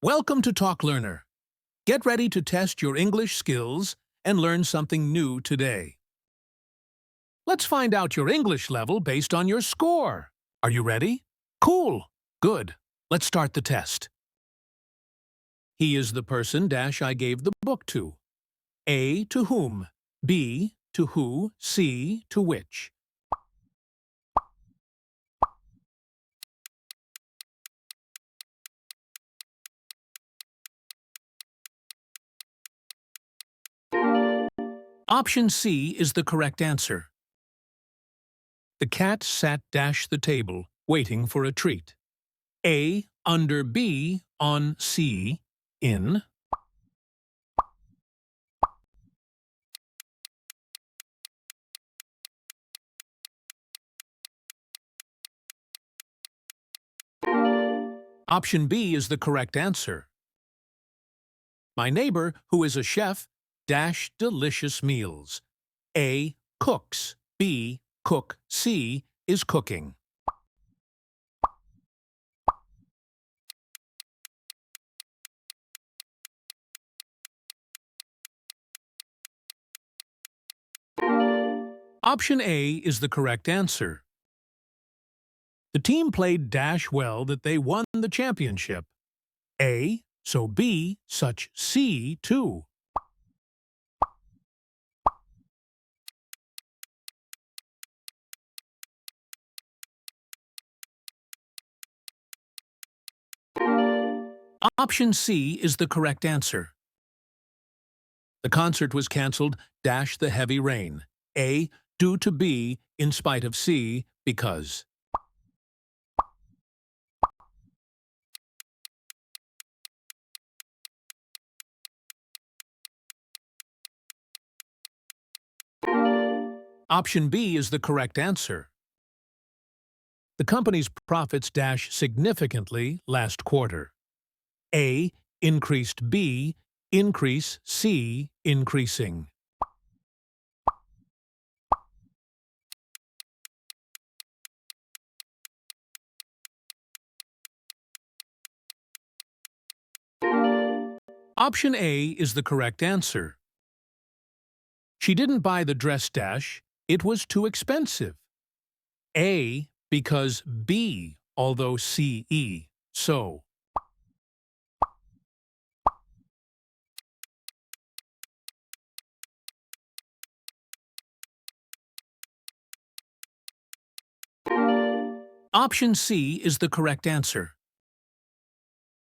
Welcome to Talk Learner. Get ready to test your English skills and learn something new today. Let's find out your English level based on your score. Are you ready? Cool. Good. Let's start the test. He is the person dash I gave the book to. A, to whom? B, to who? C, to which? Option C is the correct answer. The cat sat dash the table, waiting for a treat. A, under B, on C, in. Option B is the correct answer. My neighbor, who is a chef, dash delicious meals. A, cooks. B, cook. C, is cooking. Option A is the correct answer. The team played dash well that they won the championship. A, so B, such C, too. Option C is the correct answer. The concert was cancelled dash the heavy rain. A, due to B, in spite of C, because. Option B is the correct answer. The company's profits dash significantly last quarter. A, increased. B, increase. C, increasing. Option A is the correct answer. She didn't buy the dress dash, it was too expensive. A, because B, although C, E, so. Option C is the correct answer.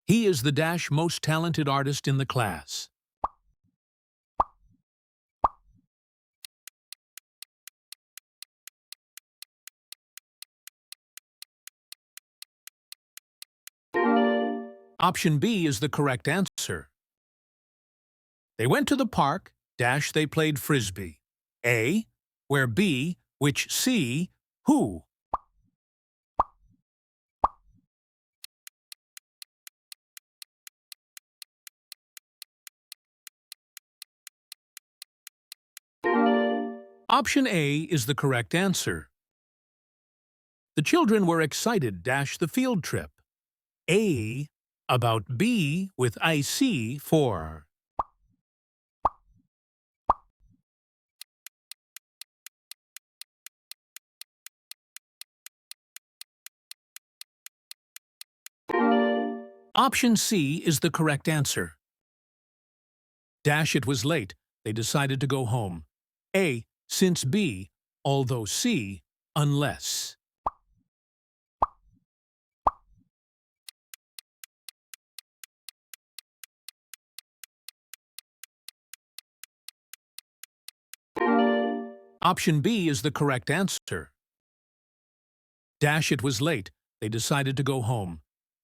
He is the dash most talented artist in the class. Option B is the correct answer. They went to the park, dash they played frisbee. A, where B, which C, who. Option A is the correct answer. The children were excited dash the field trip. A, about B with IC for. Option C is the correct answer. Dash it was late, they decided to go home. A, since B, although C, unless. Option B is the correct answer. Dash it was late, they decided to go home.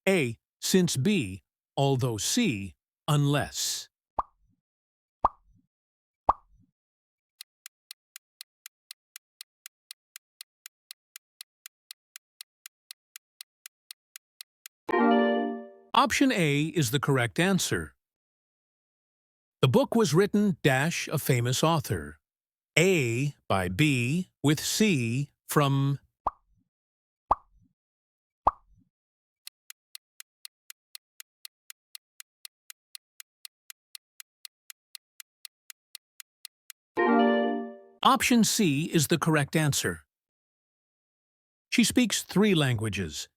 A, since B, although C, unless. Option A is the correct answer. The book was written dash a famous author. A by B with C from. Option C is the correct answer. She speaks 3 languages,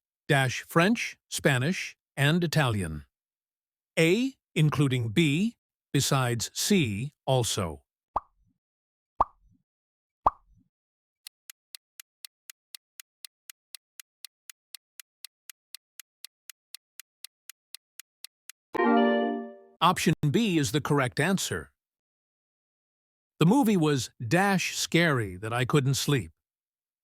French, Spanish, and Italian. A, including B, besides C also. Option B is the correct answer. The movie was scary that I couldn't sleep.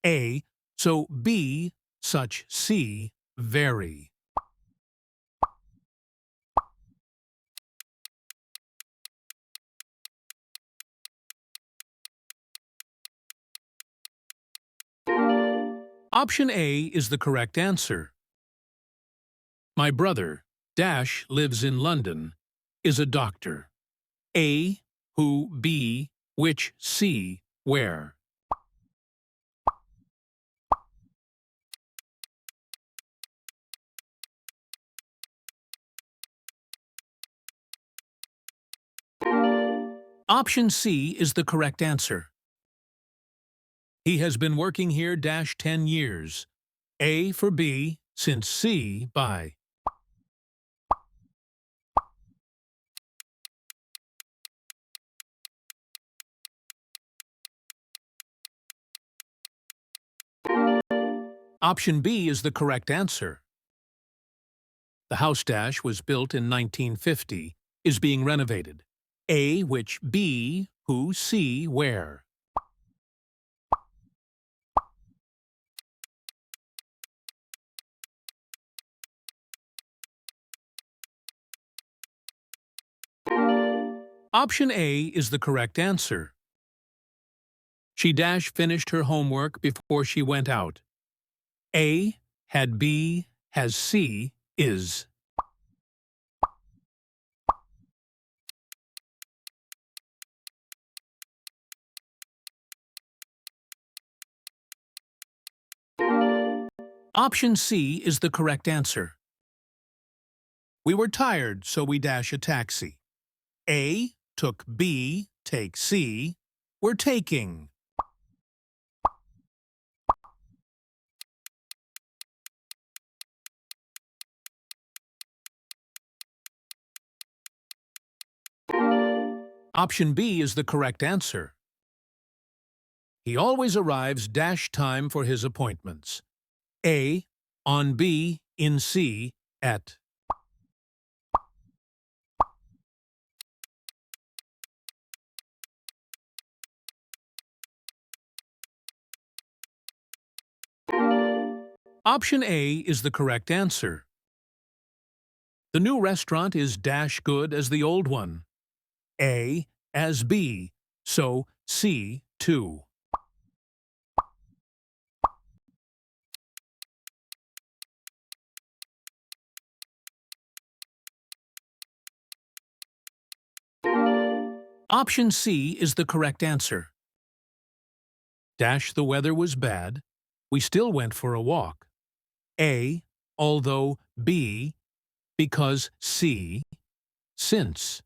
A, so B, such C, very. Option A is the correct answer. My brother, lives in London, is a doctor. A, who, B, which, C, where. Option C is the correct answer. He has been working here 10 years. A for B, since C by. Option B is the correct answer. The house was built in 1950, is being renovated. A, which, B, who, C, where. Option A is the correct answer. She finished her homework before she went out. A, had B, has C, is. Option C is the correct answer. We were tired, so we a taxi. A, took B, take C, we're taking. Option B is the correct answer. He always arrives time for his appointments. A, on B, in C, at. Option A is the correct answer. The new restaurant is good as the old one. A, as B, so C, too. Option C is the correct answer. The weather was bad. We still went for a walk. A, although B, because C, since.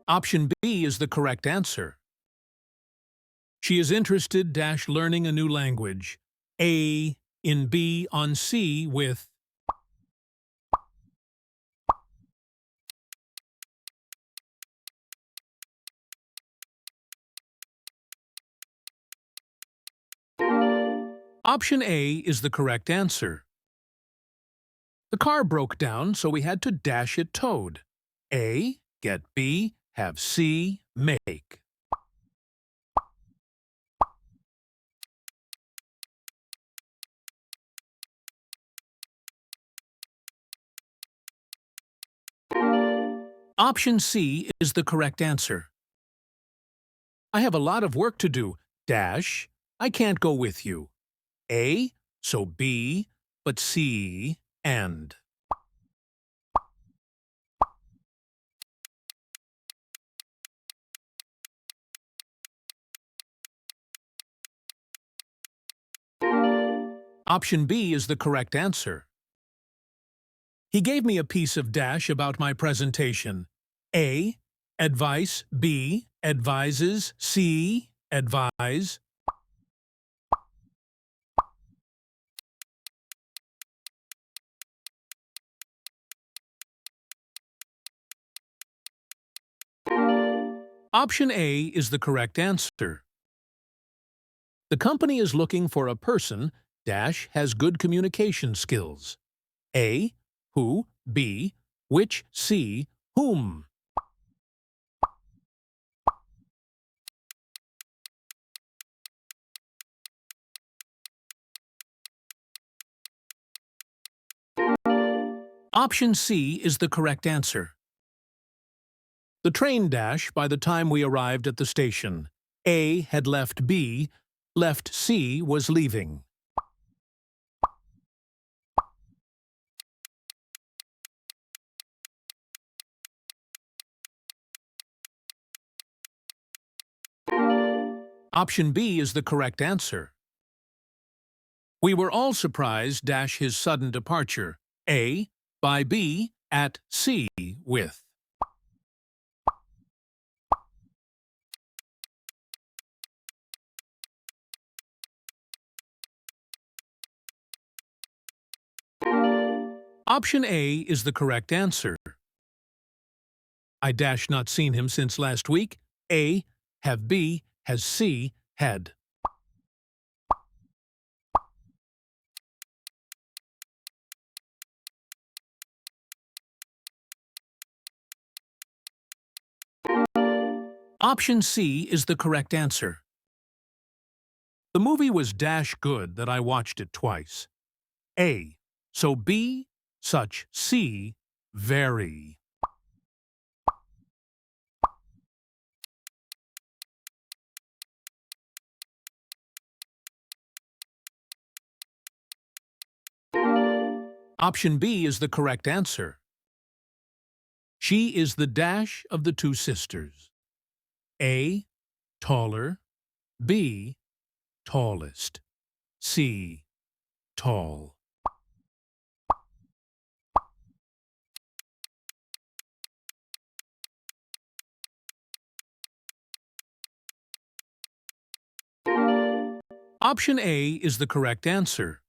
Option B is the correct answer. She is interested learning a new language. A, in B, on C, with. Option A is the correct answer. The car broke down, so we had to it towed. A, get B, have C, make. Option C is the correct answer. I have a lot of work to do, I can't go with you. A, so B, but C, and. Option B is the correct answer. He gave me a piece of dash about my presentation. A. Advice. B. Advises. C. Advise. Option A is the correct answer. The company is looking for a person dash has good communication skills. A. Who. B. Which. C. Whom. Option C is the correct answer. The train dash by the time we arrived at the station. A had left B, left C was leaving. Option B is the correct answer. We were all surprised dash his sudden departure. A, by B, at C, with. Option A is the correct answer. I dash not seen him since last week. A, have B, has C, had. Option C is the correct answer. The movie was dash good that I watched it twice. A, so B, such C, very. Option B is the correct answer. She is the dash of the two sisters. A, taller. B, tallest. C, tall. Option A is the correct answer.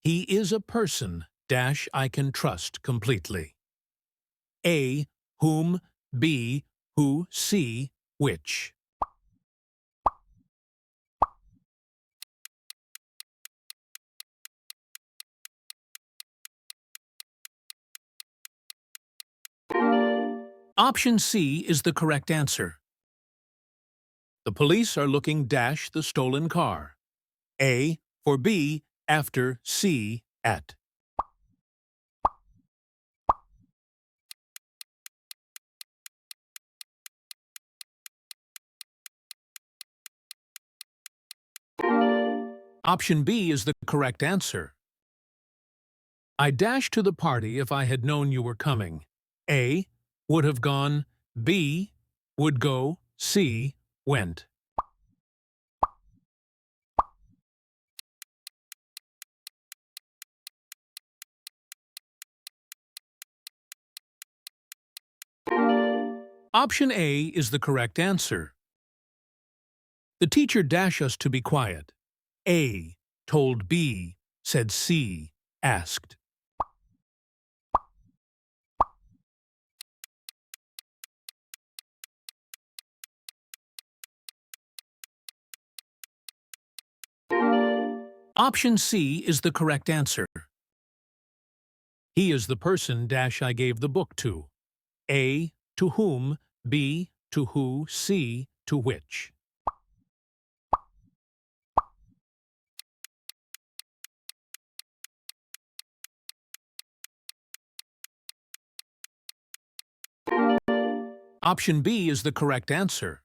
He is a person dash I can trust completely. A, whom. B, who. C, which. Option C is the correct answer. The police are looking dash the stolen car. A, for B, after. C, at. Option B is the correct answer. I dashed to the party if I had known you were coming. A, would have gone. B, would go. C, went. Option A is the correct answer. The teacher dashed us to be quiet. A, told B, said C, asked. Option C is the correct answer. He is the person dash I gave the book to. A, to whom. B, to who. C, to which. Option B is the correct answer.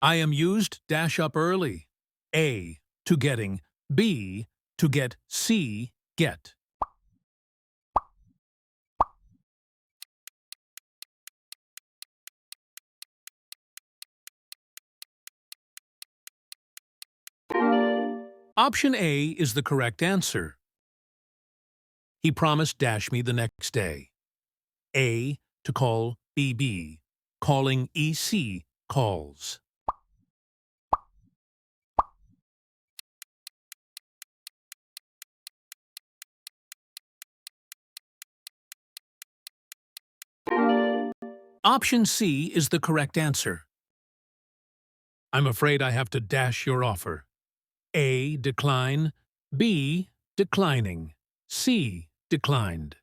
I am used dash up early. A, to getting. B, to get. C, get. Option A is the correct answer. He promised dash me the next day. A, to call BB. Calling EC, calls. Option C is the correct answer. I'm afraid I have to dash your offer. A, decline. B, declining. C, declined.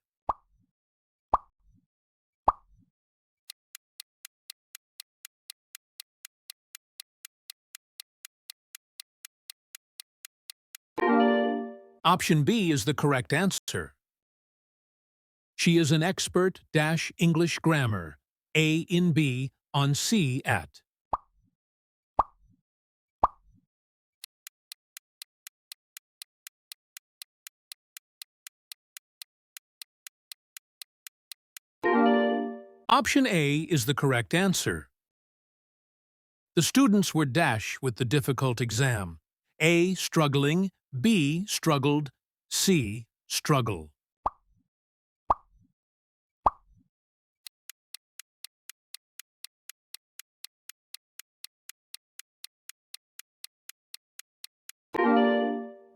Option B is the correct answer. She is an expert dash English grammar. A in B on C at. Option A is the correct answer. The students were dash with the difficult exam. A, struggling. B, struggled. C, struggle.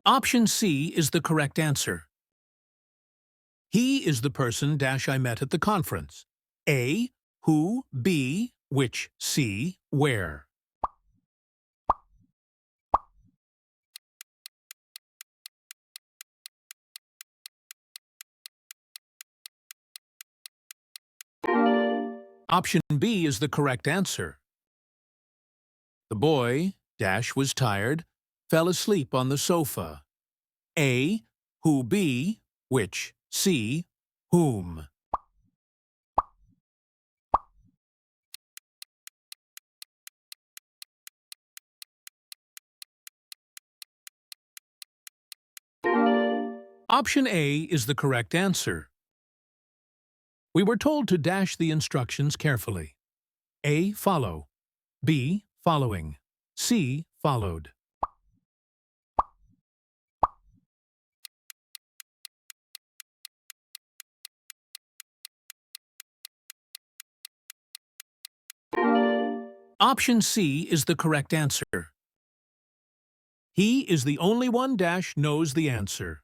Option C is the correct answer. He is the person dash I met at the conference. A, who. B, which. C, where. Option B is the correct answer. The boy dash was tired, fell asleep on the sofa. A, who. B, which. C, whom. Option A is the correct answer. We were told to dash the instructions carefully. A, follow. B, following. C, followed. Option C is the correct answer. He is the only one dash knows the answer.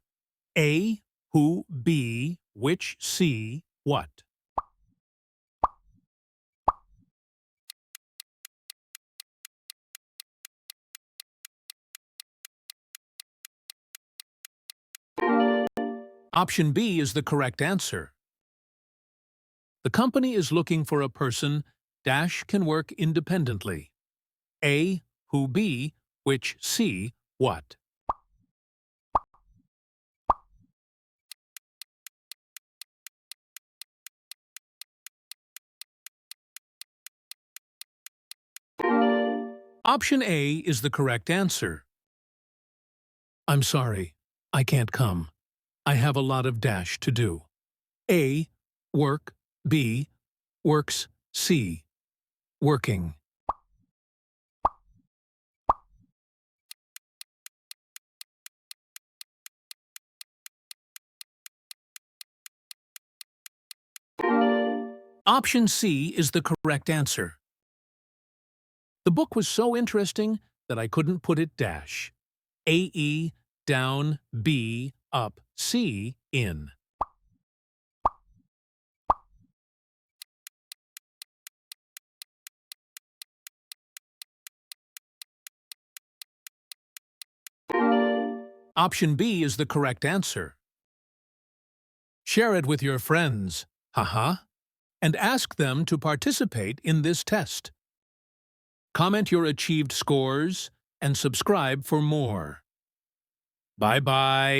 A, who. B, which. C, what. Option B is the correct answer. The company is looking for a person dash can work independently. A, who. B, which. C, what. Option A is the correct answer. I'm sorry, I can't come. I have a lot of dash to do. A, work. B, works. C, working. Option C is the correct answer. The book was so interesting that I couldn't put it dash. AE, down. B, up. C, in. Option B is the correct answer. Share it with your friends, haha, and ask them to participate in this test. Comment your achieved scores and subscribe for more. Bye-bye.